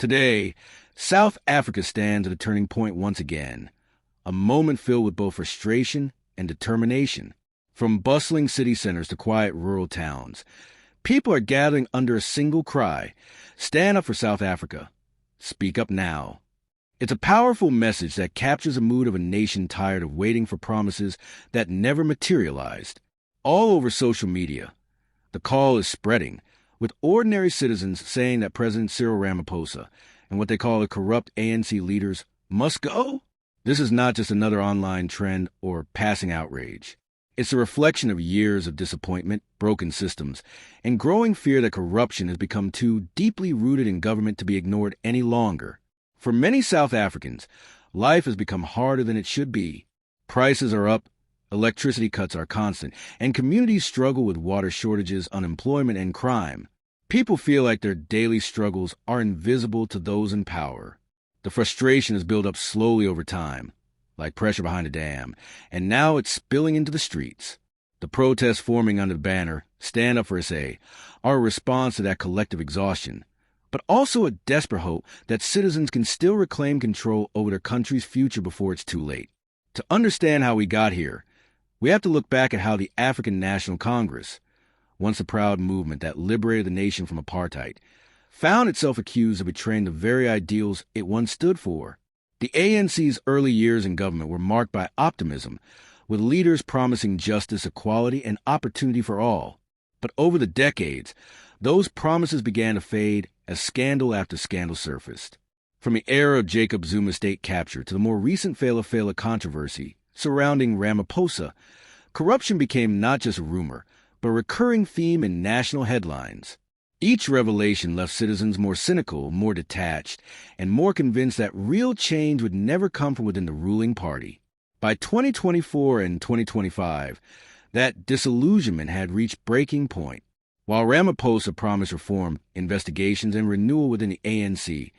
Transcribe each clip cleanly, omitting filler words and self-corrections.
Today, South Africa stands at a turning point once again, a moment filled with both frustration and determination. From bustling city centers to quiet rural towns, people are gathering under a single cry: stand up for South Africa. Speak up now. It's a powerful message that captures the mood of a nation tired of waiting for promises that never materialized. All over social media, the call is spreading, with ordinary citizens saying that President Cyril Ramaphosa and what they call the corrupt ANC leaders must go. This is not just another online trend or passing outrage. It's a reflection of years of disappointment, broken systems, and growing fear that corruption has become too deeply rooted in government to be ignored any longer. For many South Africans, life has become harder than it should be. Prices are up, electricity cuts are constant, and communities struggle with water shortages, unemployment, and crime. People feel like their daily struggles are invisible to those in power. The frustration has built up slowly over time, like pressure behind a dam, and now it's spilling into the streets. The protests forming under the banner, Stand Up for SA, are a response to that collective exhaustion, but also a desperate hope that citizens can still reclaim control over their country's future before it's too late. To understand how we got here, we have to look back at how the African National Congress, once a proud movement that liberated the nation from apartheid, found itself accused of betraying the very ideals it once stood for. The ANC's early years in government were marked by optimism, with leaders promising justice, equality, and opportunity for all. But over the decades, those promises began to fade as scandal after scandal surfaced. From the era of Jacob Zuma's state capture to the more recent Fela controversy surrounding Ramaphosa, corruption became not just a rumor, but a recurring theme in national headlines. Each revelation left citizens more cynical, more detached, and more convinced that real change would never come from within the ruling party. By 2024 and 2025, that disillusionment had reached breaking point. While Ramaphosa promised reform, investigations, and renewal within the ANC,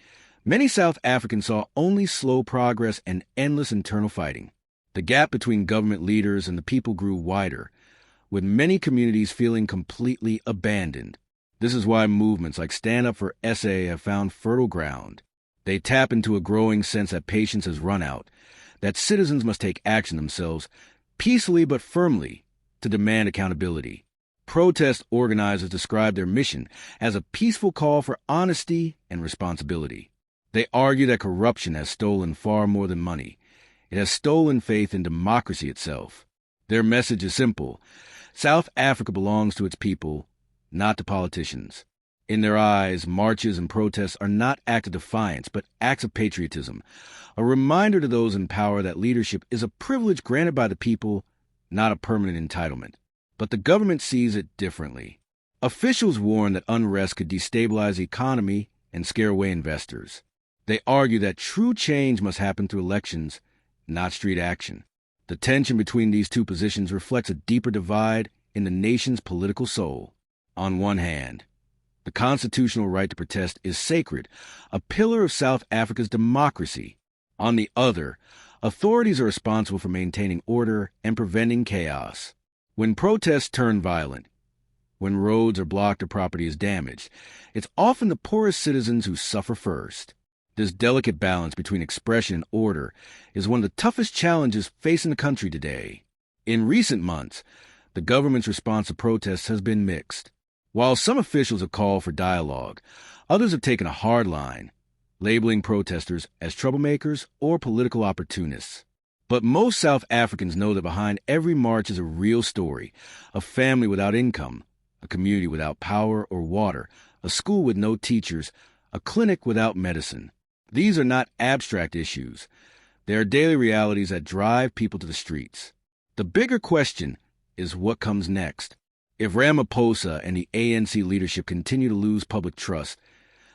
many South Africans saw only slow progress and endless internal fighting. The gap between government leaders and the people grew wider, with many communities feeling completely abandoned. This is why movements like Stand Up for SA have found fertile ground. They tap into a growing sense that patience has run out, that citizens must take action themselves, peacefully but firmly, to demand accountability. Protest organizers describe their mission as a peaceful call for honesty and responsibility. They argue that corruption has stolen far more than money. It has stolen faith in democracy itself. Their message is simple: South Africa belongs to its people, not to politicians. In their eyes, marches and protests are not acts of defiance, but acts of patriotism, a reminder to those in power that leadership is a privilege granted by the people, not a permanent entitlement. But the government sees it differently. Officials warn that unrest could destabilize the economy and scare away investors. They argue that true change must happen through elections, not street action. The tension between these two positions reflects a deeper divide in the nation's political soul. On one hand, the constitutional right to protest is sacred, a pillar of South Africa's democracy. On the other, authorities are responsible for maintaining order and preventing chaos. When protests turn violent, when roads are blocked or property is damaged, it's often the poorest citizens who suffer first. This delicate balance between expression and order is one of the toughest challenges facing the country today. In recent months, the government's response to protests has been mixed. While some officials have called for dialogue, others have taken a hard line, labeling protesters as troublemakers or political opportunists. But most South Africans know that behind every march is a real story: a family without income, a community without power or water, a school with no teachers, a clinic without medicine. These are not abstract issues. They are daily realities that drive people to the streets. The bigger question is what comes next. If Ramaphosa and the ANC leadership continue to lose public trust,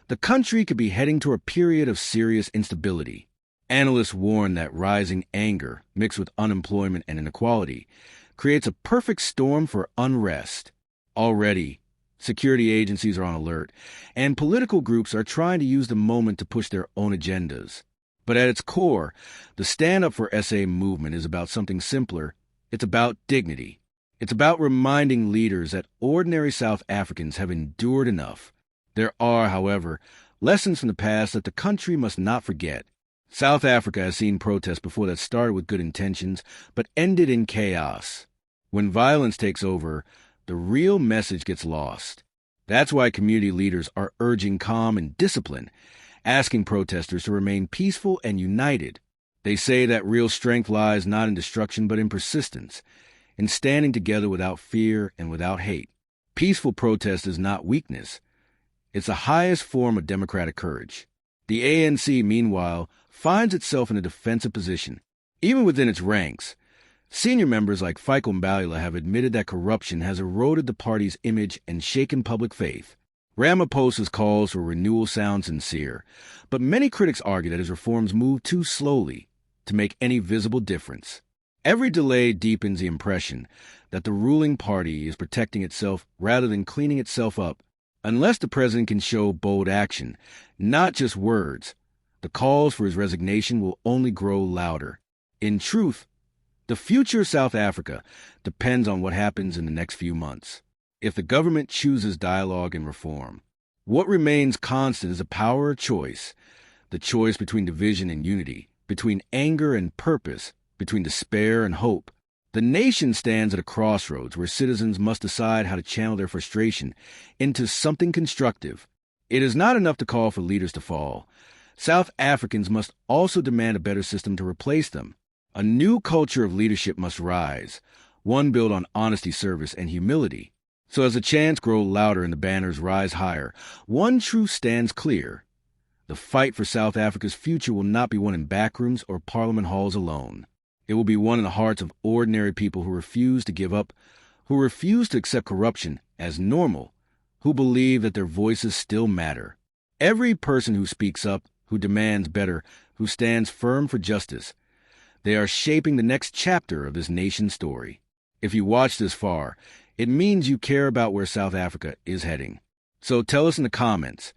the country could be heading toward a period of serious instability. Analysts warn that rising anger, mixed with unemployment and inequality, creates a perfect storm for unrest. Already, security agencies are on alert, and political groups are trying to use the moment to push their own agendas. But at its core, the Stand Up for SA movement is about something simpler. It's about dignity. It's about reminding leaders that ordinary South Africans have endured enough. There are, however, Lessons from the past that the country must not forget. South Africa has seen protests before that started with good intentions, but ended in chaos. When violence takes over, the real message gets lost. That's why community leaders are urging calm and discipline, asking protesters to remain peaceful and united. They say that real strength lies not in destruction but in persistence, in standing together without fear and without hate. Peaceful protest is not weakness. It's the highest form of democratic courage. The ANC, meanwhile, finds itself in a defensive position. Even within its ranks, senior members like Michael Mbalula have admitted that corruption has eroded the party's image and shaken public faith. Ramaphosa's calls for renewal sound sincere, but many critics argue that his reforms move too slowly to make any visible difference. Every delay deepens the impression that the ruling party is protecting itself rather than cleaning itself up. Unless the president can show bold action, not just words, the calls for his resignation will only grow louder. In truth, the future of South Africa depends on what happens in the next few months. If the government chooses dialogue and reform, what remains constant is the power of choice, the choice between division and unity, between anger and purpose, between despair and hope. The nation stands at a crossroads where citizens must decide how to channel their frustration into something constructive. It is not enough to call for leaders to fall. South Africans must also demand a better system to replace them. A new culture of leadership must rise, one built on honesty, service, and humility. So as the chants grow louder and the banners rise higher, one truth stands clear. The fight for South Africa's future will not be won in backrooms or parliament halls alone. It will be won in the hearts of ordinary people who refuse to give up, who refuse to accept corruption as normal, who believe that their voices still matter. Every person who speaks up, who demands better, who stands firm for justice, they are shaping the next chapter of this nation's story. If you watch this far, it means you care about where South Africa is heading. So tell us in the comments,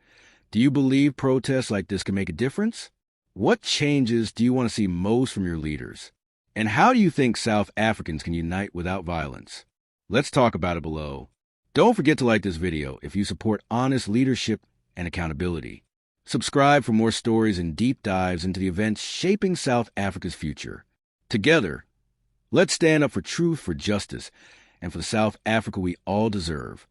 do you believe protests like this can make a difference? What changes do you want to see most from your leaders? And how do you think South Africans can unite without violence? Let's talk about it below. Don't forget to like this video if you support honest leadership and accountability. Subscribe for more stories and deep dives into the events shaping South Africa's future. Together, let's stand up for truth, for justice, and for the South Africa we all deserve.